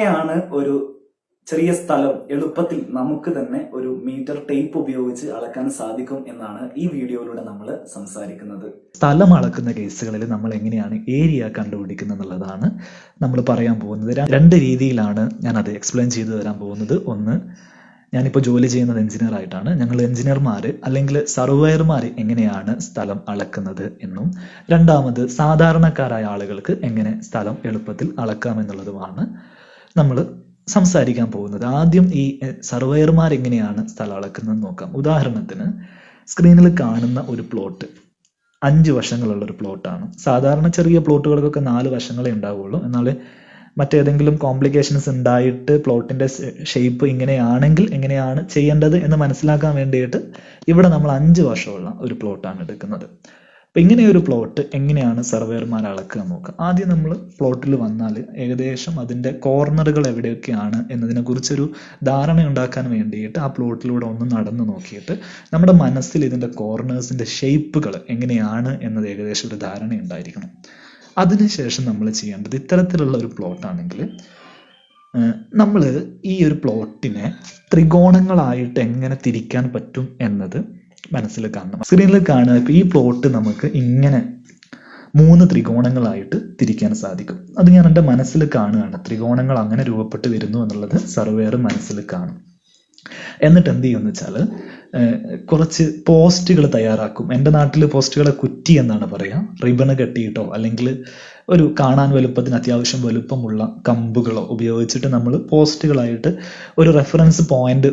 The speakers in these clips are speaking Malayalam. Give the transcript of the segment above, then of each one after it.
എങ്ങനെയാണ് ഒരു ചെറിയ സ്ഥലം എളുപ്പത്തിൽ നമുക്ക് തന്നെ ഒരു മീറ്റർ ടേപ്പ് ഉപയോഗിച്ച് അളക്കാൻ സാധിക്കും എന്നാണ് ഈ വീഡിയോയിലൂടെ നമ്മൾ സംസാരിക്കുന്നത്. സ്ഥലം അളക്കുന്ന കേസുകളിൽ നമ്മൾ എങ്ങനെയാണ് ഏരിയ കണ്ടുപിടിക്കുന്നത് എന്നുള്ളതാണ് നമ്മൾ പറയാൻ പോകുന്നത്. രണ്ട് രീതിയിലാണ് ഞാനത് എക്സ്പ്ലെയിൻ ചെയ്തു തരാൻ പോകുന്നത്. ഒന്ന്, ഞാനിപ്പോൾ ജോലി ചെയ്യുന്നത് എഞ്ചിനീയർ ആയിട്ടാണ്. ഞങ്ങൾ എഞ്ചിനീയർമാർ അല്ലെങ്കിൽ സർവേയർമാർ എങ്ങനെയാണ് സ്ഥലം അളക്കുന്നത് എന്നും, രണ്ടാമത് സാധാരണക്കാരായ ആളുകൾക്ക് എങ്ങനെ സ്ഥലം എളുപ്പത്തിൽ അളക്കാമെന്നുള്ളതുമാണ് നമ്മൾ സംസാരിക്കാൻ പോകുന്നത്. ആദ്യം ഈ സർവേയർമാർ എങ്ങനെയാണ് സ്ഥലം അളക്കുന്നത് നോക്കാം. ഉദാഹരണത്തിന് സ്ക്രീനിൽ കാണുന്ന ഒരു പ്ലോട്ട് 5 വശങ്ങളുള്ള ഒരു പ്ലോട്ടാണ്. സാധാരണ ചെറിയ പ്ലോട്ടുകൾക്കൊക്കെ 4 വശങ്ങളേ ഉണ്ടാവുള്ളൂ. എന്നാൽ മറ്റേതെങ്കിലും കോംപ്ലിക്കേഷൻസ് ഉണ്ടായിട്ട് പ്ലോട്ടിന്റെ ഷേപ്പ് ഇങ്ങനെയാണെങ്കിൽ എങ്ങനെയാണ് ചെയ്യേണ്ടത് എന്ന് മനസ്സിലാക്കാൻ വേണ്ടിയിട്ട് ഇവിടെ നമ്മൾ 5 വശമുള്ള ഒരു പ്ലോട്ടാണ് എടുക്കുന്നത്. അപ്പം ഇങ്ങനെ ഒരു പ്ലോട്ട് എങ്ങനെയാണ് സർവേയർമാർ അളക്കുക നോക്കാം. ആദ്യം നമ്മൾ പ്ലോട്ടിൽ വന്നാൽ ഏകദേശം അതിൻ്റെ കോർണറുകൾ എവിടെയൊക്കെയാണ് എന്നതിനെ കുറിച്ചൊരു ധാരണ ഉണ്ടാക്കാൻ വേണ്ടിയിട്ട് ആ പ്ലോട്ടിലൂടെ ഒന്ന് നടന്നു നോക്കിയിട്ട് നമ്മുടെ മനസ്സിൽ ഇതിൻ്റെ കോർണേഴ്സിൻ്റെ ഷേപ്പുകൾ എങ്ങനെയാണ് എന്നത് ഏകദേശം ഒരു ധാരണ ഉണ്ടായിരിക്കണം. അതിനുശേഷം നമ്മൾ ചെയ്യേണ്ടത്, ഇത്തരത്തിലുള്ള ഒരു പ്ലോട്ടാണെങ്കിൽ നമ്മൾ ഈ ഒരു പ്ലോട്ടിനെ ത്രികോണങ്ങളായിട്ട് എങ്ങനെ തിരിക്കാൻ പറ്റും എന്നത് മനസ്സിൽ കാണണം. സ്ക്രീനിൽ കാണുക, ഇപ്പം ഈ പ്ലോട്ട് നമുക്ക് ഇങ്ങനെ 3 ത്രികോണങ്ങളായിട്ട് തിരിക്കാൻ സാധിക്കും. അത് ഞാൻ എൻ്റെ മനസ്സിൽ കാണുകയാണ്. ത്രികോണങ്ങൾ അങ്ങനെ രൂപപ്പെട്ട് വരുന്നു എന്നുള്ളത് സർവേയർ മനസ്സിൽ കാണും. എന്നിട്ട് എന്ത് ചെയ്യുമെന്ന് വെച്ചാൽ കുറച്ച് പോസ്റ്റുകൾ തയ്യാറാക്കും. എൻ്റെ നാട്ടിൽ പോസ്റ്റുകളെ കുറ്റി എന്നാണ് പറയുക. റിബണ് കെട്ടിയിട്ടോ അല്ലെങ്കിൽ ഒരു കാണാൻ വലുപ്പത്തിന് അത്യാവശ്യം വലുപ്പമുള്ള കമ്പുകളോ ഉപയോഗിച്ചിട്ട് നമ്മൾ പോസ്റ്റുകളായിട്ട് ഒരു റെഫറൻസ് പോയിന്റ്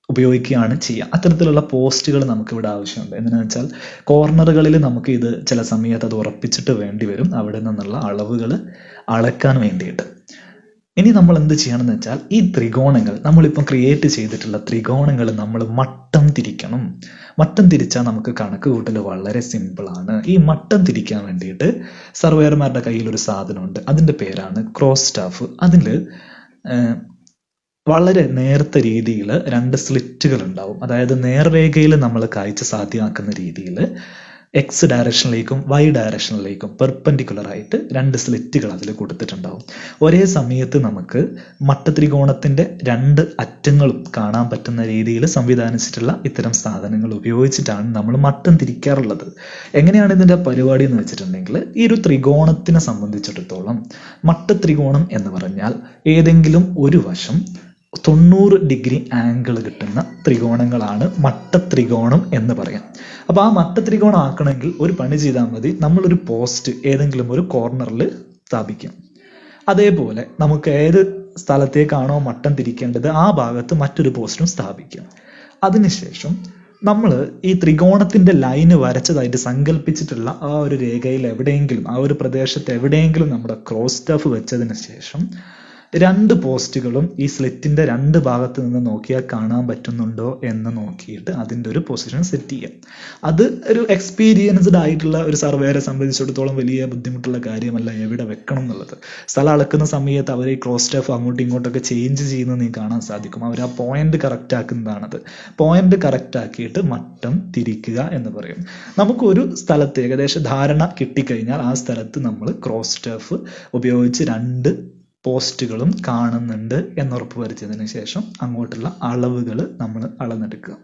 ഉപയോഗിക്കുകയാണ് ചെയ്യുക. അത്തരത്തിലുള്ള പോസ്റ്റുകൾ നമുക്ക് ഇവിടെ ആവശ്യമുണ്ട്. എന്തിനാണെന്ന് വെച്ചാൽ കോർണറുകളിൽ നമുക്ക് ഇത് ചില സമയത്ത് അത് ഉറപ്പിച്ചിട്ട് വേണ്ടി വരും, അവിടെ നിന്നുള്ള അളവുകൾ അളക്കാൻ വേണ്ടിയിട്ട്. ഇനി നമ്മൾ എന്ത് ചെയ്യണമെന്ന് വെച്ചാൽ ഈ ത്രികോണങ്ങൾ, നമ്മളിപ്പം ക്രിയേറ്റ് ചെയ്തിട്ടുള്ള ത്രികോണങ്ങൾ നമ്മൾ മട്ടം തിരിക്കണം. മട്ടം തിരിച്ചാൽ നമുക്ക് കണക്ക് കൂട്ടൽ വളരെ സിമ്പിളാണ്. ഈ മട്ടം തിരിക്കാൻ വേണ്ടിയിട്ട് സർവേയർമാരുടെ കയ്യിൽ ഒരു സാധനമുണ്ട്. അതിൻ്റെ പേരാണ് ക്രോസ് സ്റ്റാഫ്. അതിൽ വളരെ നേർത്ത രീതിയിൽ 2 സ്ലിറ്റുകൾ ഉണ്ടാവും. അതായത് നേർരേഖയിൽ നമ്മൾ കാഴ്ച സാധ്യമാക്കുന്ന രീതിയിൽ എക്സ് ഡയറക്ഷനിലേക്കും വൈ ഡയറക്ഷനിലേക്കും പെർപെൻഡിക്കുലർ ആയിട്ട് 2 സ്ലിറ്റുകൾ അതിൽ കൊടുത്തിട്ടുണ്ടാവും. ഒരേ സമയത്ത് നമുക്ക് മട്ടത്രികോണത്തിന്റെ 2 അറ്റങ്ങളും കാണാൻ പറ്റുന്ന രീതിയിൽ സംവിധാനിച്ചിട്ടുള്ള ഇത്തരം സാധനങ്ങൾ ഉപയോഗിച്ചിട്ടാണ് നമ്മൾ മട്ടം തിരിക്കാറുള്ളത്. എങ്ങനെയാണ് ഇതിന്റെ പരിപാടി എന്ന് വെച്ചിട്ടുണ്ടെങ്കിൽ, ഈ ഒരു ത്രികോണത്തിനെ സംബന്ധിച്ചിടത്തോളം മട്ടത്രികോണം എന്ന് പറഞ്ഞാൽ ഏതെങ്കിലും ഒരു വശം 90 ഡിഗ്രി ആംഗിൾ കിട്ടുന്ന ത്രികോണങ്ങളാണ് മട്ടത്രികോണം എന്ന് പറയാം. അപ്പോൾ ആ മട്ടത്രികോണം ആക്കണമെങ്കിൽ ഒരു പണി ചെയ്താൽ മതി, നമ്മളൊരു പോസ്റ്റ് ഏതെങ്കിലും ഒരു കോർണറിൽ സ്ഥാപിക്കാം. അതേപോലെ നമുക്ക് ഏത് സ്ഥലത്തേക്കാണോ മട്ടം തിരിക്കേണ്ടത് ആ ഭാഗത്ത് മറ്റൊരു പോസ്റ്റും സ്ഥാപിക്കാം. അതിനുശേഷം നമ്മൾ ഈ ത്രികോണത്തിന്റെ ലൈന് വരച്ചതായിട്ട് സങ്കല്പിച്ചിട്ടുള്ള ആ ഒരു രേഖയിൽ എവിടെയെങ്കിലും, ആ ഒരു പ്രദേശത്ത് എവിടെയെങ്കിലും നമ്മുടെ ക്രോസ് സ്റ്റാഫ് വെച്ചതിന് ശേഷം 2 പോസ്റ്റുകളും ഈ സ്ലിറ്റിന്റെ 2 ഭാഗത്ത് നിന്ന് നോക്കിയാൽ കാണാൻ പറ്റുന്നുണ്ടോ എന്ന് നോക്കിയിട്ട് അതിൻ്റെ ഒരു പൊസിഷൻ സെറ്റ് ചെയ്യാം. അത് ഒരു എക്സ്പീരിയൻസ്ഡ് ആയിട്ടുള്ള ഒരു സർവേയറെ സംബന്ധിച്ചിടത്തോളം വലിയ ബുദ്ധിമുട്ടുള്ള കാര്യമല്ല എവിടെ വെക്കണം എന്നുള്ളത്. സ്ഥലം അളക്കുന്ന സമയത്ത് അവർ ഈ ക്രോസ് സ്റ്റാഫ് അങ്ങോട്ടും ഇങ്ങോട്ടൊക്കെ ചേഞ്ച് ചെയ്യുന്നത് നിങ്ങൾക്ക് കാണാൻ സാധിക്കും. അവർ ആ പോയിന്റ് കറക്റ്റ് ആക്കുന്നതാണത്. പോയിന്റ് കറക്റ്റ് ആക്കിയിട്ട് മട്ടം തിരിക്കുക എന്ന് പറയും. നമുക്കൊരു സ്ഥലത്ത് ഏകദേശം ധാരണ കിട്ടിക്കഴിഞ്ഞാൽ ആ സ്ഥലത്ത് നമ്മൾ ക്രോസ് സ്റ്റാഫ് ഉപയോഗിച്ച് 2 പോസ്റ്റുകളും കാണുന്നുണ്ട് എന്നുറപ്പ് വരുത്തിയതിനു ശേഷം അങ്ങോട്ടുള്ള അളവുകൾ നമ്മൾ അളന്നെടുക്കുക.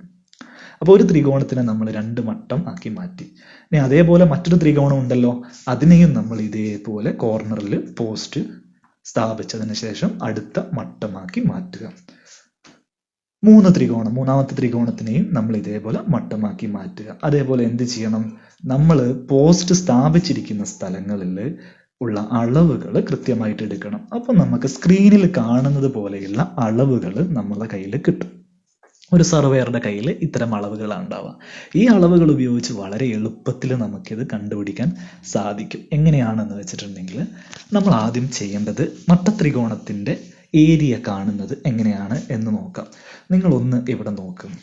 അപ്പോൾ ഒരു ത്രികോണത്തിനെ നമ്മൾ 2 മട്ടം ആക്കി മാറ്റി. ഇനി അതേപോലെ മറ്റൊരു ത്രികോണം ഉണ്ടല്ലോ, അതിനെയും നമ്മൾ ഇതേപോലെ കോർണറിൽ പോസ്റ്റ് സ്ഥാപിച്ചതിന് ശേഷം അടുത്ത മട്ടമാക്കി മാറ്റുക. 3 ത്രികോണം, 3ാമത്തെ ത്രികോണത്തിനെയും നമ്മൾ ഇതേപോലെ മട്ടമാക്കി മാറ്റുക. അതേപോലെ എന്ത് ചെയ്യണം, നമ്മൾ പോസ്റ്റ് സ്ഥാപിച്ചിരിക്കുന്ന സ്ഥലങ്ങളിൽ ഉള്ള അളവുകൾ കൃത്യമായിട്ട് എടുക്കണം. അപ്പം നമുക്ക് സ്ക്രീനിൽ കാണുന്നത് പോലെയുള്ള അളവുകൾ നമ്മളെ കയ്യിൽ കിട്ടും. ഒരു സർവേയറുടെ കയ്യിൽ ഇത്തരം അളവുകളാണ് ഉണ്ടാവുക. ഈ അളവുകൾ ഉപയോഗിച്ച് വളരെ എളുപ്പത്തിൽ നമുക്കിത് കണ്ടുപിടിക്കാൻ സാധിക്കും. എങ്ങനെയാണെന്ന് വെച്ചിട്ടുണ്ടെങ്കിൽ, നമ്മൾ ആദ്യം ചെയ്യേണ്ടത് മട്ടത്രികോണത്തിന്റെ ഏരിയ കാണുന്നത് എങ്ങനെയാണ് എന്ന് നോക്കാം. നിങ്ങളൊന്ന് ഇവിടെ നോക്കും.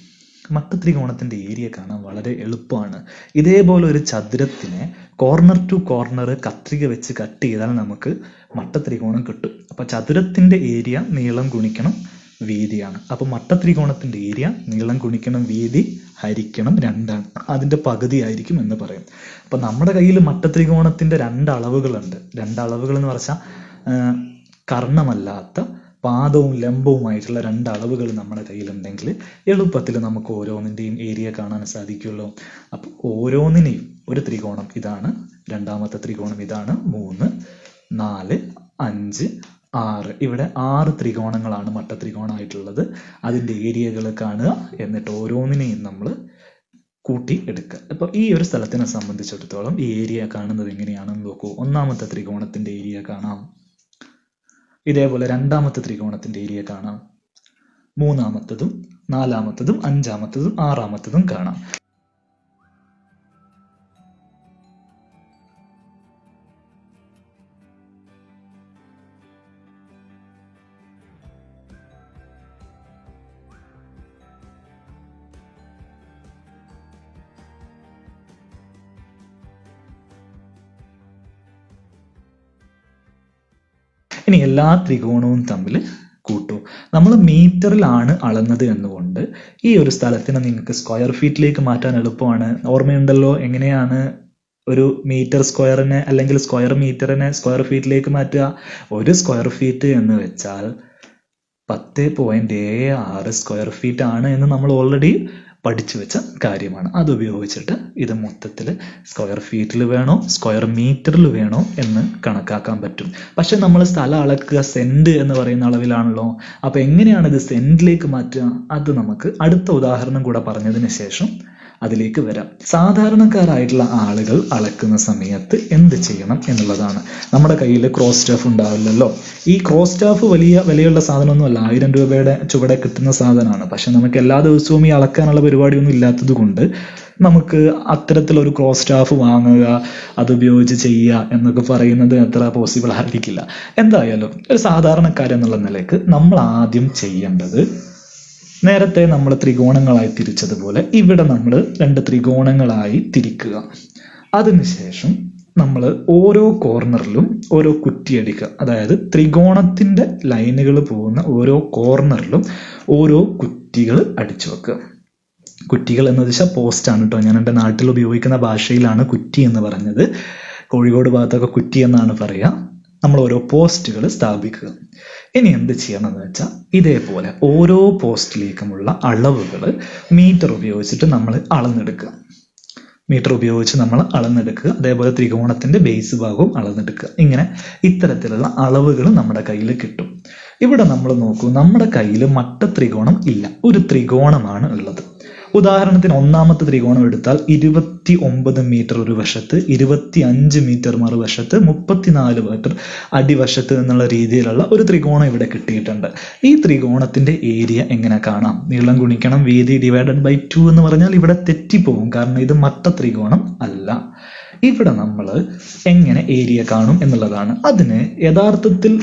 മട്ടത്രികോണത്തിന്റെ ഏരിയ കാണാൻ വളരെ എളുപ്പമാണ്. ഇതേപോലെ ഒരു ചതുരത്തിനെ കോർണർ ടു കോർണർ കത്രിക വെച്ച് കട്ട് ചെയ്താൽ നമുക്ക് മട്ടത്രികോണം കിട്ടും. അപ്പൊ ചതുരത്തിന്റെ ഏരിയ നീളം ഗുണിക്കണം വീതിയാണ്. അപ്പൊ മട്ടത്രികോണത്തിന്റെ ഏരിയ നീളം ഗുണിക്കണം വീതി ഹരിക്കണം 2 ആണ്. അതിന്റെ പകുതി ആയിരിക്കും എന്ന് പറയും. അപ്പൊ നമ്മുടെ കയ്യിൽ മട്ടത്രികോണത്തിന്റെ 2 അളവുകളുണ്ട്. 2 അളവുകൾ എന്ന് പറഞ്ഞാൽ കർണമല്ലാത്ത പാദവും ലംബവുമായിട്ടുള്ള രണ്ട് അളവുകൾ നമ്മുടെ കയ്യിലുണ്ടെങ്കിൽ എളുപ്പത്തിൽ നമുക്ക് ഓരോന്നിൻ്റെയും ഏരിയ കാണാൻ സാധിക്കുമല്ലോ. അപ്പോൾ ഓരോന്നിനെയും ഒരു ത്രികോണം ഇതാണ്, രണ്ടാമത്തെ ത്രികോണം ഇതാണ്, 3, 4, 5, 6. ഇവിടെ 6 ത്രികോണങ്ങളാണ് മട്ടത്രികോണമായിട്ടുള്ളത്. അതിൻ്റെ ഏരിയകൾ കാണുക, എന്നിട്ട് ഓരോന്നിനെയും നമ്മൾ കൂട്ടി എടുക്കുക. അപ്പോൾ ഈ ഒരു സ്ഥലത്തിനെ സംബന്ധിച്ചിടത്തോളം ഈ ഏരിയ കാണുന്നത് എങ്ങനെയാണെന്ന് നോക്കൂ. ഒന്നാമത്തെ ത്രികോണത്തിന്റെ ഏരിയ കാണാം, ഇതേപോലെ രണ്ടാമത്തെ ത്രികോണത്തിന്റെ ഏരിയ കാണാം, മൂന്നാമത്തതും നാലാമത്തതും അഞ്ചാമത്തതും ആറാമത്തതും കാണാം. ഇനി എല്ലാ ത്രികോണവും തമ്മിൽ കൂട്ടു. നമ്മൾ മീറ്ററിലാണ് അളന്നത് എന്നുകൊണ്ട് ഈ ഒരു സ്ഥലത്തിനെ നിങ്ങൾക്ക് സ്ക്വയർ ഫീറ്റിലേക്ക് മാറ്റാൻ എളുപ്പമാണ്. ഓർമ്മയുണ്ടല്ലോ എങ്ങനെയാണ് ഒരു മീറ്റർ സ്ക്വയറിനെ അല്ലെങ്കിൽ സ്ക്വയർ മീറ്ററിനെ സ്ക്വയർ ഫീറ്റിലേക്ക് മാറ്റുക? ഒരു സ്ക്വയർ ഫീറ്റ് എന്ന് വെച്ചാൽ 10.76 സ്ക്വയർ ഫീറ്റ് ആണ് എന്ന് നമ്മൾ ഓൾറെഡി പഠിച്ചു വെച്ച കാര്യമാണ്. അത് ഉപയോഗിച്ചിട്ട് ഇത് മൊത്തത്തിൽ സ്ക്വയർ ഫീറ്റിൽ വേണോ സ്ക്വയർ മീറ്ററിൽ വേണോ എന്ന് കണക്കാക്കാൻ പറ്റും. പക്ഷെ നമ്മൾ സ്ഥലം അളക്കുക സെന്റ് എന്ന് പറയുന്ന അളവിലാണല്ലോ. അപ്പൊ എങ്ങനെയാണ് ഇത് സെന്റിലേക്ക് മാറ്റുക? അത് നമുക്ക് അടുത്ത ഉദാഹരണം കൂടെ പറഞ്ഞതിന് ശേഷം അതിലേക്ക് വരാം. സാധാരണക്കാരായിട്ടുള്ള ആളുകൾ അളക്കുന്ന സമയത്ത് എന്ത് ചെയ്യണം എന്നുള്ളതാണ്. നമ്മുടെ കയ്യിൽ ക്രോസ് സ്റ്റാഫ് ഉണ്ടാവില്ലല്ലോ. ഈ ക്രോസ് സ്റ്റാഫ് വലിയ വിലയുള്ള സാധനമൊന്നുമല്ല, 1000 രൂപയുടെ ചുവടെ കിട്ടുന്ന സാധനമാണ്. പക്ഷെ നമുക്ക് എല്ലാ ദിവസവും ഈ അളക്കാനുള്ള പരിപാടിയൊന്നും ഇല്ലാത്തത് കൊണ്ട് നമുക്ക് അത്തരത്തിലൊരു ക്രോസ് സ്റ്റാഫ് വാങ്ങുക, അതുപയോഗിച്ച് ചെയ്യുക എന്നൊക്കെ പറയുന്നത് അത്ര പോസിബിൾ ആയിരിക്കില്ല. എന്തായാലും ഒരു സാധാരണക്കാരെന്നുള്ള നിലയ്ക്ക് നമ്മൾ ആദ്യം ചെയ്യേണ്ടത്, നേരത്തെ നമ്മൾ ത്രികോണങ്ങളായി തിരിച്ചതുപോലെ ഇവിടെ നമ്മൾ 2 ത്രികോണങ്ങളായി തിരിക്കുക. അതിനുശേഷം നമ്മൾ ഓരോ കോർണറിലും ഓരോ കുറ്റി അടിക്കുക. അതായത് ത്രികോണത്തിന്റെ ലൈനുകൾ പോകുന്ന ഓരോ കോർണറിലും ഓരോ കുറ്റികൾ അടിച്ചു വെക്കുക. കുറ്റികൾ എന്ന് വെച്ചാൽ പോസ്റ്റാണ് കേട്ടോ. ഞാൻ എൻ്റെ നാട്ടിൽ ഉപയോഗിക്കുന്ന ഭാഷയിലാണ് കുറ്റി എന്ന് പറഞ്ഞത്. കോഴിക്കോട് ഭാഗത്തൊക്കെ കുറ്റി എന്നാണ് പറയുക. നമ്മൾ ഓരോ പോസ്റ്റുകൾ സ്ഥാപിക്കുക. ഇനി എന്ത് ചെയ്യണമെന്ന് വെച്ചാൽ ഇതേപോലെ ഓരോ പോസ്റ്റിലേക്കുമുള്ള അളവുകൾ മീറ്റർ ഉപയോഗിച്ചിട്ട് നമ്മൾ അളന്നെടുക്കുക. അതേപോലെ ത്രികോണത്തിന്റെ ബേസ് ഭാഗവും അളന്നെടുക്കുക. ഇങ്ങനെ ഇത്തരത്തിലുള്ള അളവുകൾ നമ്മുടെ കയ്യിൽ കിട്ടും. ഇവിടെ നമ്മൾ നോക്കൂ, നമ്മുടെ കയ്യിൽ മട്ടത്രികോണം ഇല്ല, ഒരു ത്രികോണമാണ് ഉള്ളത്. ഉദാഹരണത്തിന് ഒന്നാമത്തെ ത്രികോണം എടുത്താൽ 29 മീറ്റർ ഒരു വശത്ത്, 25 മീറ്റർ മറുവശത്ത്, 34 മീറ്റർ അടിവശത്ത് എന്നുള്ള രീതിയിലുള്ള ഒരു ത്രികോണം ഇവിടെ കിട്ടിയിട്ടുണ്ട്. ഈ ത്രികോണത്തിന്റെ ഏരിയ എങ്ങനെ കാണാം? നീളം ഗുണിക്കണം വീതി ഡിവൈഡഡ് ബൈ 2 എന്ന് പറഞ്ഞാൽ ഇവിടെ തെറ്റിപ്പോകും, കാരണം ഇത് മട്ട ത്രികോണം അല്ല. ഇവിടെ നമ്മൾ എങ്ങനെ ഏരിയ കാണും എന്നുള്ളതാണ്. അതിന് യഥാർത്ഥത്തിൽ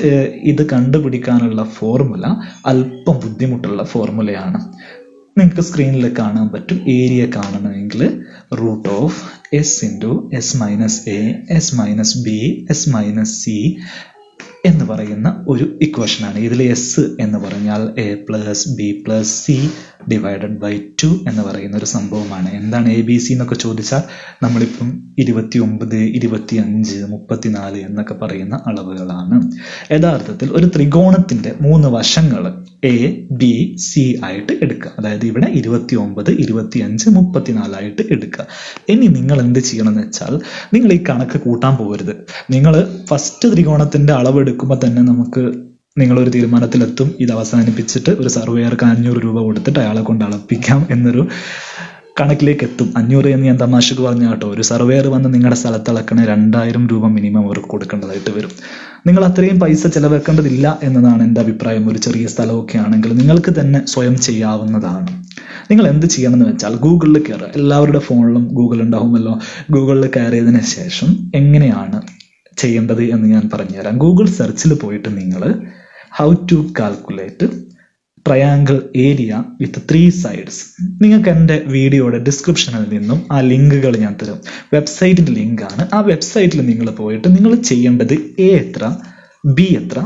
ഇത് കണ്ടുപിടിക്കാനുള്ള ഫോർമുല അല്പം ബുദ്ധിമുട്ടുള്ള ഫോർമുലയാണ്. നിങ്ങൾക്ക് സ്ക്രീനിൽ കാണാൻ പറ്റും. ഏരിയ കാണണമെങ്കിൽ √S × S - A S - B S - C എന്ന് പറയുന്ന ഒരു ഇക്വേഷനാണ്. ഇതിൽ എസ് എന്ന് പറഞ്ഞാൽ A+B+C ഡിവൈഡഡ് ബൈ 2 എന്ന് പറയുന്ന ഒരു സംഭവമാണ്. എന്താണ് ABC എന്നൊക്കെ ചോദിച്ചാൽ നമ്മളിപ്പം 29, 25, 34 എന്നൊക്കെ പറയുന്ന അളവുകളാണ്. യഥാർത്ഥത്തിൽ ഒരു ത്രികോണത്തിന്റെ 3 വശങ്ങൾ ABC ആയിട്ട് എടുക്കുക. അതായത് ഇവിടെ 29, 25, 34 ആയിട്ട് എടുക്കുക. ഇനി നിങ്ങൾ എന്ത് ചെയ്യണം എന്ന് വെച്ചാൽ, നിങ്ങൾ ഈ കണക്ക് കൂട്ടാൻ പോകരുത്. നിങ്ങൾ ഫസ്റ്റ് ത്രികോണത്തിന്റെ അളവ് എടുക്കുമ്പോൾ തന്നെ നിങ്ങളൊരു തീരുമാനത്തിലെത്തും, ഇത് അവസാനിപ്പിച്ചിട്ട് ഒരു സർവേയർക്ക് 500 രൂപ കൊടുത്തിട്ട് അയാളെ കൊണ്ട് അളപ്പിക്കാം എന്നൊരു കണക്കിലേക്ക് എത്തും. 500 എന്ന് ഞാൻ തമാശക്ക് പറഞ്ഞ കേട്ടോ. ഒരു സർവേയർ വന്ന് നിങ്ങളുടെ സ്ഥലത്ത് അളക്കണേ 2000 രൂപ മിനിമം അവർക്ക് കൊടുക്കേണ്ടതായിട്ട് വരും. നിങ്ങൾ അത്രയും പൈസ ചെലവാക്കേണ്ടതില്ല എന്നതാണ് എൻ്റെ അഭിപ്രായം. ഒരു ചെറിയ സ്ഥലമൊക്കെ ആണെങ്കിൽ നിങ്ങൾക്ക് തന്നെ സ്വയം ചെയ്യാവുന്നതാണ്. നിങ്ങൾ എന്ത് ചെയ്യണമെന്ന് വെച്ചാൽ ഗൂഗിളിൽ കയറുക. എല്ലാവരുടെ ഫോണിലും ഗൂഗിൾ ഉണ്ടാവുമല്ലോ. ഗൂഗിളിൽ കയറിയതിന് ശേഷം എങ്ങനെയാണ് ചെയ്യേണ്ടത് എന്ന് ഞാൻ പറഞ്ഞുതരാം. ഗൂഗിൾ സെർച്ചിൽ പോയിട്ട് നിങ്ങൾ how to calculate triangle area with 3 sides, നിങ്ങൾക്ക് എൻ്റെ വീഡിയോയുടെ ഡിസ്ക്രിപ്ഷനിൽ നിന്നും ആ ലിങ്കുകൾ ഞാൻ തരും. വെബ്സൈറ്റിൻ്റെ ലിങ്കാണ്. ആ വെബ്സൈറ്റിൽ നിങ്ങൾ പോയിട്ട് നിങ്ങൾ ചെയ്യേണ്ടത് A എത്ര, B എത്ര,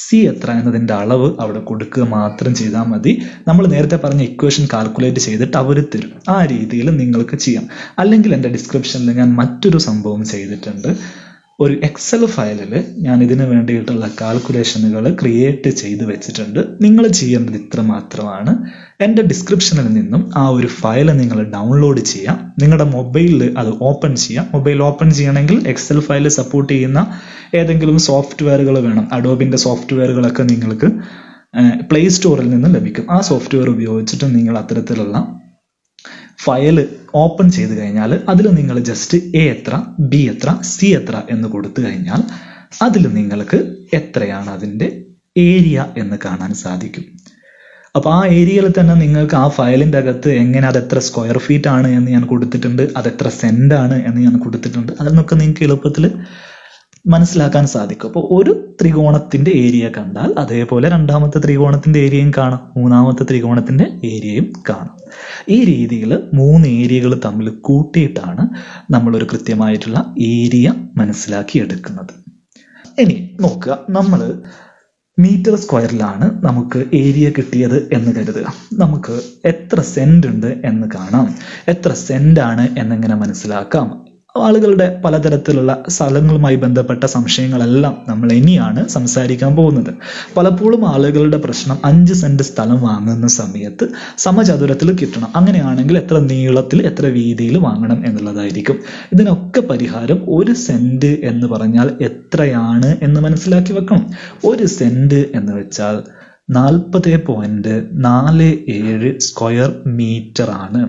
C എത്ര എന്നതിൻ്റെ അളവ് അവിടെ കൊടുക്കുക മാത്രം ചെയ്താൽ മതി. നമ്മൾ നേരത്തെ പറഞ്ഞ ഇക്വേഷൻ കാൽക്കുലേറ്റ് ചെയ്തിട്ട് അവർ തരും. ആ രീതിയിൽ നിങ്ങൾക്ക് ചെയ്യാം. അല്ലെങ്കിൽ എൻ്റെ ഡിസ്ക്രിപ്ഷനിൽ ഞാൻ മറ്റൊരു സംഭവം ചെയ്തിട്ടുണ്ട്. ഒരു എക്സൽ ഫയലിൽ ഞാൻ ഇതിന് വേണ്ടിയിട്ടുള്ള കാൽക്കുലേഷനുകൾ ക്രിയേറ്റ് ചെയ്ത് വെച്ചിട്ടുണ്ട്. നിങ്ങൾ ചെയ്യേണ്ടത് ഇത്ര മാത്രമാണ്. എൻ്റെ ഡിസ്ക്രിപ്ഷനിൽ നിന്നും ആ ഒരു ഫയൽ നിങ്ങൾ ഡൗൺലോഡ് ചെയ്യാം. നിങ്ങളുടെ മൊബൈലിൽ അത് ഓപ്പൺ ചെയ്യാം. മൊബൈൽ ഓപ്പൺ ചെയ്യണമെങ്കിൽ എക്സൽ ഫയൽ സപ്പോർട്ട് ചെയ്യുന്ന ഏതെങ്കിലും സോഫ്റ്റ്വെയറുകൾ വേണം. അഡോബിൻ്റെ സോഫ്റ്റ്വെയറുകളൊക്കെ നിങ്ങൾക്ക് പ്ലേ സ്റ്റോറിൽ നിന്ന് ലഭിക്കും. ആ സോഫ്റ്റ്വെയർ ഉപയോഗിച്ചിട്ട് നിങ്ങൾ അത്തരത്തിലുള്ള ഫയൽ ഓപ്പൺ ചെയ്ത് കഴിഞ്ഞാൽ അതിൽ നിങ്ങൾ ജസ്റ്റ് എ എത്ര, ബി എത്ര, സി എത്ര എന്ന് കൊടുത്തു കഴിഞ്ഞാൽ അതിൽ നിങ്ങൾക്ക് എത്രയാണ് അതിൻ്റെ ഏരിയ എന്ന് കാണാൻ സാധിക്കും. അപ്പോൾ ആ ഏരിയയിൽ തന്നെ നിങ്ങൾക്ക് ആ ഫയലിൻ്റെ അകത്ത് എങ്ങനെ അത് എത്ര സ്ക്വയർ ഫീറ്റ് ആണ് എന്ന് ഞാൻ കൊടുത്തിട്ടുണ്ട്, അത് എത്ര സെന്റ് ആണ് എന്ന് ഞാൻ കൊടുത്തിട്ടുണ്ട്. അതിനൊക്കെ നിങ്ങൾക്ക് എളുപ്പത്തിൽ മനസ്സിലാക്കാൻ സാധിക്കും. അപ്പോൾ ഒരു ത്രികോണത്തിന്റെ ഏരിയ കണ്ടാൽ അതേപോലെ രണ്ടാമത്തെ ത്രികോണത്തിന്റെ ഏരിയയും കാണാം, മൂന്നാമത്തെ ത്രികോണത്തിന്റെ ഏരിയയും കാണാം. ഈ രീതിയിൽ 3 ഏരിയകൾ തമ്മിൽ കൂട്ടിയിട്ടാണ് നമ്മളൊരു കൃത്യമായിട്ടുള്ള ഏരിയ മനസ്സിലാക്കി എടുക്കുന്നത്. ഇനി നോക്കുക, നമ്മൾ മീറ്റർ സ്ക്വയറിലാണ് നമുക്ക് ഏരിയ കിട്ടിയത് എന്ന് കരുതുക. നമുക്ക് എത്ര സെന്റ് ഉണ്ട് എന്ന് കാണാം. എത്ര സെന്റ് ആണ് എന്നെങ്ങനെ മനസ്സിലാക്കാം? ആളുകളുടെ പലതരത്തിലുള്ള സ്ഥലങ്ങളുമായി ബന്ധപ്പെട്ട സംശയങ്ങളെല്ലാം നമ്മൾ ഇനിയാണ് സംസാരിക്കാൻ പോകുന്നത്. പലപ്പോഴും ആളുകളുടെ പ്രശ്നം 5 സെന്റ് സ്ഥലം വാങ്ങുന്ന സമയത്ത് സമചതുരത്തിൽ കിട്ടണം, അങ്ങനെയാണെങ്കിൽ എത്ര നീളത്തിൽ എത്ര വീതിയിൽ വാങ്ങണം എന്നുള്ളതായിരിക്കും. ഇതിനൊക്കെ പരിഹാരം 1 സെന്റ് എന്ന് പറഞ്ഞാൽ എത്രയാണ് എന്ന് മനസ്സിലാക്കി വെക്കണം. 1 സെന്റ് എന്ന് വെച്ചാൽ 40.47 സ്ക്വയർ മീറ്റർ ആണ്.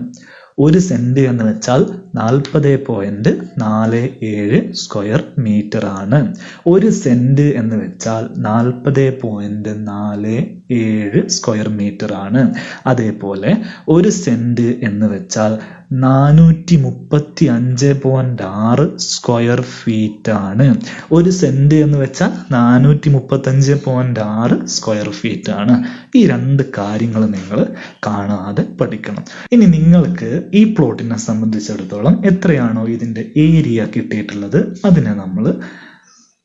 1 സെന്റ് എന്ന് വെച്ചാൽ 40.47 സ്ക്വയർ മീറ്റർ ആണ്. 1 സെന്റ് എന്ന് വെച്ചാൽ 40.47 സ്ക്വയർ മീറ്റർ ആണ്. അതേപോലെ 1 സെന്റ് എന്ന് വെച്ചാൽ 435.6 സ്ക്വയർ ഫീറ്റ് ആണ്. 1 സെന്റ് എന്ന് വെച്ചാൽ 435.6 സ്ക്വയർ ഫീറ്റ് ആണ്. ഈ 2 കാര്യങ്ങൾ നിങ്ങൾ കാണാതെ പഠിക്കണം. ഇനി നിങ്ങൾക്ക് ഈ പ്ലോട്ടിനെ സംബന്ധിച്ചിടത്തോളം എത്രയാണോ ഇതിന്റെ ഏരിയ കിട്ടിയിട്ടുള്ളത് അതിനെ നമ്മൾ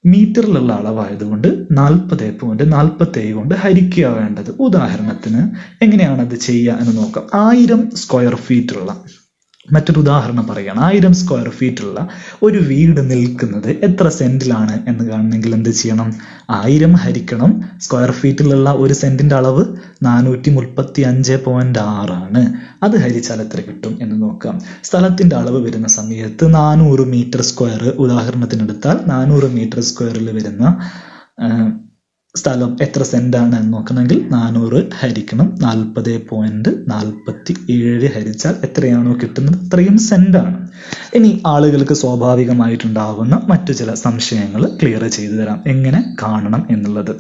മീറ്ററിലുള്ള അളവായതുകൊണ്ട് 40.47 കൊണ്ട് ഹരിക്കുക വേണ്ടത്. ഉദാഹരണത്തിന് എങ്ങനെയാണ് അത് ചെയ്യുക എന്ന് നോക്കാം. 1000 സ്ക്വയർ ഫീറ്റ് ഉള്ള മറ്റൊരു ഉദാഹരണം പറയുകയാണ്. 1000 സ്ക്വയർ ഫീറ്റ് ഉള്ള ഒരു വീട് നിൽക്കുന്നത് എത്ര സെന്റിലാണ് എന്ന് കാണണമെങ്കിൽ എന്ത് ചെയ്യണം? 1000 ഹരിക്കണം സ്ക്വയർ ഫീറ്റിലുള്ള 1 സെന്റിന്റെ അളവ് 435.6 ആണ്. അത് ഹരിച്ചാൽ എത്ര കിട്ടും എന്ന് നോക്കാം. സ്ഥലത്തിന്റെ അളവ് വരുന്ന സമയത്ത് 400 മീറ്റർ സ്ക്വയർ ഉദാഹരണത്തിനെടുത്താൽ 400 മീറ്റർ സ്ക്വയറിൽ വരുന്ന സ്ഥലം എത്ര സെന്റ് ആണ് എന്ന് നോക്കണമെങ്കിൽ 400 ഹരിക്കണം 40.47 ഹരിച്ചാൽ എത്രയാണോ കിട്ടുന്നത് അത്രയും സെന്റ് ആണ്. ഇനി ആളുകൾക്ക് സ്വാഭാവികമായിട്ടുണ്ടാകുന്ന മറ്റു ചില സംശയങ്ങൾ ക്ലിയർ ചെയ്തു തരാം, എങ്ങനെ കാണണം എന്നുള്ളത്.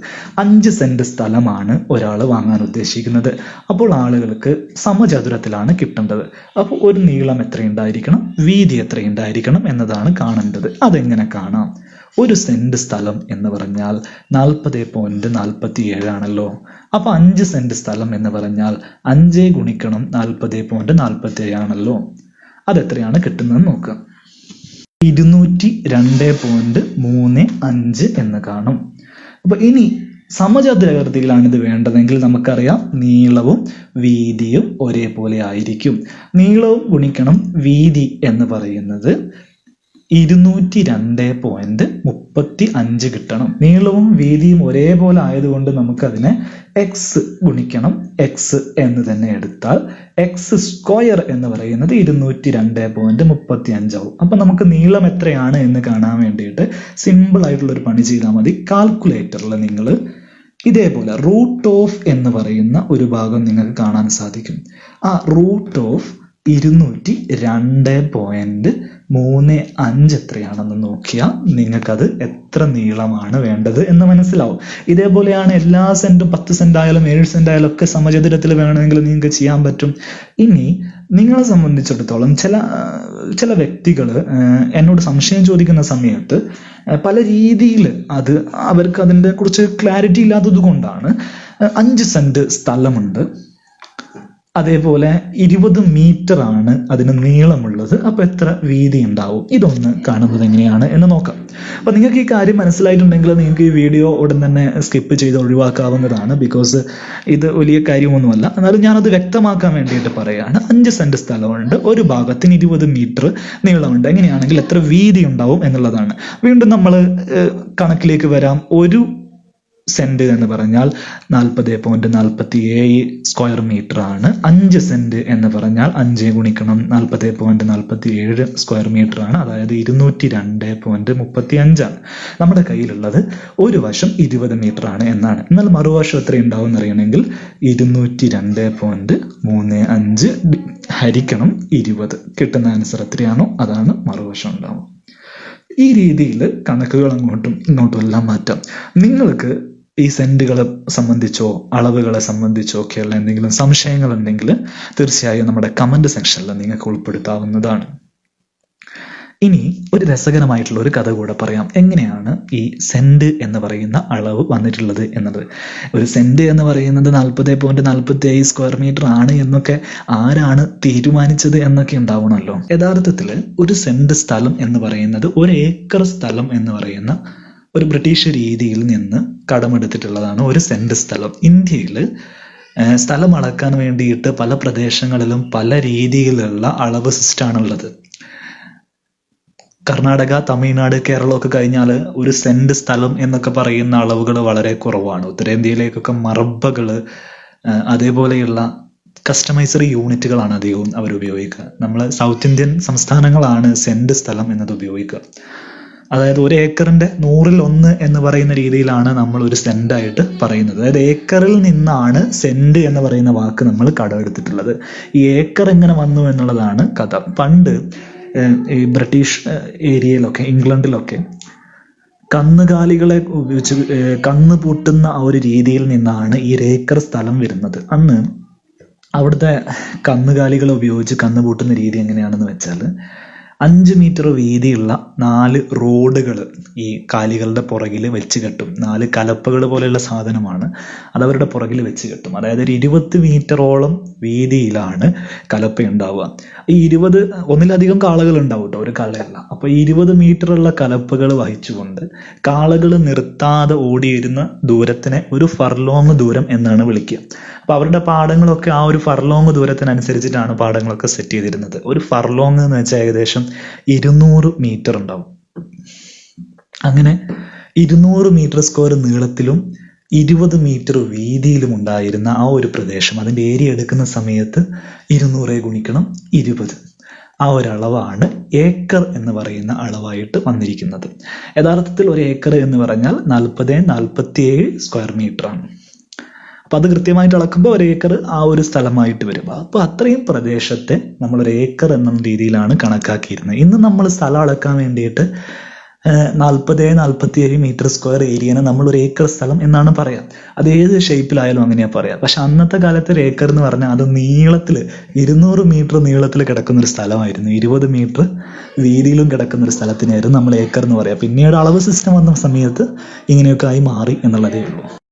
5 സെന്റ് സ്ഥലമാണ് ഒരാൾ വാങ്ങാൻ ഉദ്ദേശിക്കുന്നത്. അപ്പോൾ ആളുകൾക്ക് സമചതുരത്തിലാണ് കിട്ടേണ്ടത്. അപ്പോൾ ഒരു നീളം എത്രയുണ്ടായിരിക്കണം, വീതി എത്രയുണ്ടായിരിക്കണം എന്നതാണ് കാണേണ്ടത്. അതെങ്ങനെ കാണാം? 1 സെന്റ് സ്ഥലം എന്ന് പറഞ്ഞാൽ 40.47 ആണല്ലോ. അപ്പൊ 5 സെന്റ് സ്ഥലം എന്ന് പറഞ്ഞാൽ 5 ഗുണിക്കണം 40.47 ആണല്ലോ. അതെത്രയാണ് കിട്ടുന്നത് നോക്കുക. 202.35 എന്ന് കാണും. അപ്പൊ ഇനി സമചതുരാകൃതിയിലാണ് ഇത് വേണ്ടതെങ്കിൽ നമുക്കറിയാം നീളവും വീതിയും ഒരേപോലെ ആയിരിക്കും. നീളവും ഗുണിക്കണം വീതി എന്ന് പറയുന്നത് 202.35 കിട്ടണം. നീളവും വീതിയും ഒരേപോലെ ആയതുകൊണ്ട് നമുക്കതിനെ എക്സ് ഗുണിക്കണം എക്സ് എന്ന് തന്നെ എടുത്താൽ എക്സ് സ്ക്വയർ എന്ന് പറയുന്നത് 202.35 ആവും. അപ്പൊ നമുക്ക് നീളം എത്രയാണ് എന്ന് കാണാൻ വേണ്ടിയിട്ട് സിമ്പിൾ ആയിട്ടുള്ള ഒരു പണി ചെയ്താൽ മതി. കാൽക്കുലേറ്ററിൽ നിങ്ങൾ ഇതേപോലെ റൂട്ട് ഓഫ് എന്ന് പറയുന്ന ഒരു ഭാഗം നിങ്ങൾക്ക് കാണാൻ സാധിക്കും. ആ റൂട്ട് ഓഫ് 202.35 എത്രയാണെന്ന് നോക്കിയാൽ നിങ്ങൾക്കത് എത്ര നീളമാണ് വേണ്ടത് എന്ന് മനസ്സിലാവും. ഇതേപോലെയാണ് എല്ലാ സെന്റും 10 സെന്റ് ആയാലും 7 സെന്റ് ആയാലും ഒക്കെ സമചതുരത്തിൽ വേണമെങ്കിൽ നിങ്ങൾക്ക് ചെയ്യാൻ പറ്റും. ഇനി നിങ്ങളെ സംബന്ധിച്ചിടത്തോളം ചില വ്യക്തികൾ എന്നോട് സംശയം ചോദിക്കുന്ന സമയത്ത് പല രീതിയിൽ അവർക്ക് അതിനെ കുറിച്ച് ക്ലാരിറ്റി ഇല്ലാത്തത് കൊണ്ടാണ് 5 സെന്റ് സ്ഥലമുണ്ട്, അതേപോലെ 20 മീറ്റർ ആണ് അതിന് നീളമുള്ളത്. അപ്പൊ എത്ര വീതി ഉണ്ടാവും? ഇതൊന്ന് കാണുന്നത് എങ്ങനെയാണ് എന്ന് നോക്കാം. അപ്പൊ നിങ്ങൾക്ക് ഈ കാര്യം മനസ്സിലായിട്ടുണ്ടെങ്കിൽ നിങ്ങൾക്ക് ഈ വീഡിയോ ഉടൻ തന്നെ സ്കിപ്പ് ചെയ്ത് ഒഴിവാക്കാവുന്നതാണ്. ബിക്കോസ് ഇത് വലിയ കാര്യമൊന്നുമല്ല. എന്നാലും ഞാനത് വ്യക്തമാക്കാൻ വേണ്ടിയിട്ട് പറയാണ്. 5 സെന്റ് സ്ഥലമുണ്ട്, ഒരു ഭാഗത്തിന് 20 മീറ്റർ നീളമുണ്ട്. എങ്ങനെയാണെങ്കിൽ എത്ര വീതി ഉണ്ടാവും എന്നുള്ളതാണ്. വീണ്ടും നമ്മൾ കണക്കിലേക്ക് വരാം. ഒരു സെന്റ് എന്ന് പറഞ്ഞാൽ 40.47 സ്ക്വയർ മീറ്റർ ആണ്. 5 സെന്റ് എന്ന് പറഞ്ഞാൽ 5 ഗുണിക്കണം 40.47 സ്ക്വയർ മീറ്റർ ആണ്. അതായത് 202.35 ആണ്. നമ്മുടെ കയ്യിലുള്ളത് ഒരു വശം 20 മീറ്റർ ആണ് എന്നാണ്. എന്നാൽ മറുവശം എത്ര ഉണ്ടാവും എന്നറിയണമെങ്കിൽ 202.35 ഹരിക്കണം 20. കിട്ടുന്ന ആൻസർ എത്രയാണോ അതാണ് മറുവശം ഉണ്ടാവും. ഈ രീതിയിൽ കണക്കുകൾ അങ്ങോട്ടും ഇങ്ങോട്ടും എല്ലാം മാറ്റാം. നിങ്ങൾക്ക് ഈ സെന്റുകളെ സംബന്ധിച്ചോ അളവുകളെ സംബന്ധിച്ചോ ഒക്കെയുള്ള എന്തെങ്കിലും സംശയങ്ങൾ ഉണ്ടെങ്കിൽ തീർച്ചയായും നമ്മുടെ കമന്റ് സെക്ഷനിൽ നിങ്ങൾക്ക് ഉൾപ്പെടുത്താവുന്നതാണ്. ഇനി ഒരു രസകരമായിട്ടുള്ള ഒരു കഥ കൂടെ പറയാം. എങ്ങനെയാണ് ഈ സെന്റ് എന്ന് പറയുന്ന അളവ് വന്നിട്ടുള്ളത് എന്നത്. ഒരു സെന്റ് എന്ന് പറയുന്നത് 40.47 സ്ക്വയർ മീറ്റർ ആണ് എന്നൊക്കെ ആരാണ് തീരുമാനിച്ചത് എന്നൊക്കെ ഉണ്ടാവണമല്ലോ. യഥാർത്ഥത്തിൽ ഒരു സെന്റ് സ്ഥലം എന്ന് പറയുന്നത് 1 ഏക്കർ സ്ഥലം എന്ന് പറയുന്ന ഒരു ബ്രിട്ടീഷ് രീതിയിൽ നിന്ന് കടമെടുത്തിട്ടുള്ളതാണ് 1 സെന്റ് സ്ഥലം. ഇന്ത്യയിൽ സ്ഥലം അളക്കാൻ വേണ്ടിയിട്ട് പല പ്രദേശങ്ങളിലും പല രീതിയിലുള്ള അളവ് സിസ്റ്റമാണുള്ളത്. കർണാടക, തമിഴ്നാട്, കേരളമൊക്കെ കഴിഞ്ഞാൽ 1 സെന്റ് സ്ഥലം എന്നൊക്കെ പറയുന്ന അളവുകൾ വളരെ കുറവാണ്. ഉത്തരേന്ത്യയിലേക്കൊക്കെ മറബകൾ അതേപോലെയുള്ള കസ്റ്റമൈസറി യൂണിറ്റുകളാണ് അധികവും അവർ ഉപയോഗിക്കുക. നമ്മൾ സൗത്ത് ഇന്ത്യൻ സംസ്ഥാനങ്ങളാണ് സെന്റ് സ്ഥലം എന്നത് ഉപയോഗിക്കുക. അതായത് 1 ഏക്കറിന്റെ 100ൽ 1 എന്ന് പറയുന്ന രീതിയിലാണ് നമ്മൾ ഒരു സെന്റ് ആയിട്ട് പറയുന്നത്. അതായത് ഏക്കറിൽ നിന്നാണ് സെന്റ് എന്ന് പറയുന്ന വാക്ക് നമ്മൾ കടമെടുത്തിട്ടുള്ളത്. ഈ ഏക്കർ എങ്ങനെ വന്നു എന്നുള്ളതാണ് കഥ. പണ്ട് ഈ ബ്രിട്ടീഷ് ഏരിയയിലൊക്കെ, ഇംഗ്ലണ്ടിലൊക്കെ കന്നുകാലികളെ ഉപയോഗിച്ച് കന്ന് പൂട്ടുന്ന ആ ഒരു രീതിയിൽ നിന്നാണ് ഈ 1 ഏക്കർ സ്ഥലം വരുന്നത്. അന്ന് അവിടുത്തെ കന്നുകാലികളെ ഉപയോഗിച്ച് കന്ന് പൂട്ടുന്ന രീതി എങ്ങനെയാണെന്ന് വെച്ചാൽ 5 മീറ്റർ വീതിയുള്ള 4 റോഡുകൾ ഈ കാലികളുടെ പുറകിൽ വെച്ച് കെട്ടും. 4 കലപ്പകൾ പോലെയുള്ള സാധനമാണ്. അത് അവരുടെ പുറകിൽ വെച്ച് കെട്ടും. അതായത് ഒരു 20 മീറ്ററോളം വീതിയിലാണ് കലപ്പ ഉണ്ടാവുക. ഈ 20 ഒന്നിലധികം കാളകൾ ഉണ്ടാവും കേട്ടോ, ഒരു കാളയല്ല. അപ്പൊ 20 മീറ്ററുള്ള കലപ്പകൾ വഹിച്ചുകൊണ്ട് കാളകൾ നിർത്താതെ ഓടിയിരുന്ന ദൂരത്തിനെ ഒരു ഫർലോങ് ദൂരം എന്നാണ് വിളിക്കുക. അപ്പൊ അവരുടെ പാടങ്ങളൊക്കെ ആ ഒരു ഫർലോങ് ദൂരത്തിനനുസരിച്ചിട്ടാണ് പാടങ്ങളൊക്കെ സെറ്റ് ചെയ്തിരുന്നത്. ഒരു ഫർലോങ് എന്ന് വെച്ചാൽ ഏകദേശം 200 മീറ്റർ ഉണ്ടാവും. അങ്ങനെ 200 മീറ്റർ സ്ക്വയർ നീളത്തിലും 20 മീറ്റർ വീതിയിലും ഉണ്ടായിരുന്ന ആ ഒരു പ്രദേശം, അതിന്റെ ഏരിയ എടുക്കുന്ന സമയത്ത് 200 ഗുണിക്കണം 20, ആ ഒരളവാണ് ഏക്കർ എന്ന് പറയുന്ന അളവായിട്ട് വന്നിരിക്കുന്നത്. യഥാർത്ഥത്തിൽ 1 ഏക്കർ എന്ന് പറഞ്ഞാൽ 40.47 സ്ക്വയർ മീറ്റർ ആണ്. അപ്പൊ അത് കൃത്യമായിട്ട് അളക്കുമ്പോൾ 1 ഏക്കർ ആ ഒരു സ്ഥലമായിട്ട് വരും. അപ്പൊ അത്രയും പ്രദേശത്തെ നമ്മൾ 1 ഏക്കർ എന്ന രീതിയിലാണ് കണക്കാക്കിയിരുന്നത്. ഇന്ന് നമ്മൾ സ്ഥലം അളക്കാൻ വേണ്ടിയിട്ട് 40-47 മീറ്റർ സ്ക്വയർ ഏരിയനെ നമ്മൾ 1 ഏക്കർ സ്ഥലം എന്നാണ് പറയാം. അത് ഏത് ഷേപ്പിലായാലും അങ്ങനെയാ പറയാം. പക്ഷെ അന്നത്തെ കാലത്ത് 1 ഏക്കർ എന്ന് പറഞ്ഞാൽ അത് നീളത്തില് 200 മീറ്റർ നീളത്തിൽ കിടക്കുന്ന ഒരു സ്ഥലമായിരുന്നു. 20 മീറ്റർ വീതിയിലും കിടക്കുന്ന ഒരു സ്ഥലത്തിനായിരുന്നു നമ്മൾ ഏക്കർ എന്ന് പറയാം. പിന്നീട് അളവ് സിസ്റ്റം വന്ന സമയത്ത് ഇങ്ങനെയൊക്കെ ആയി മാറി എന്നുള്ളതേ ഉള്ളൂ.